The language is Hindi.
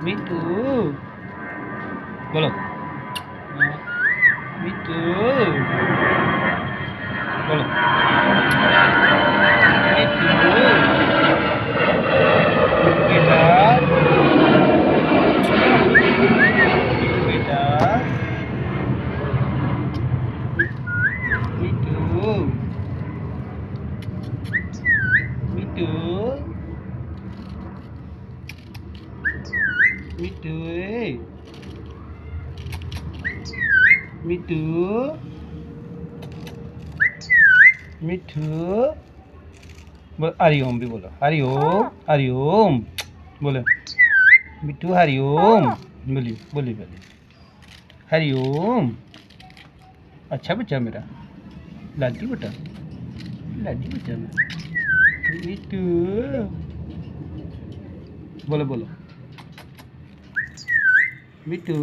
मिट्टू बोलो। मिट्टू बोलो। मिट्टू मिट्टू बेटा। मिट्टू बेटा। मिट्टू मिट्टू मिट्टू मिट्टू मिट्टू बोल हरिओम भी बोलो। हरिओम हरिओम बोलो। मिट्टू हरिओम बोलिए बोलिए बोलिए। हरिओम अच्छा बच्चा मेरा लाडी बेटा। लाडी बेटा मेरा मिट्टू बोलो बोलो। मिट्टू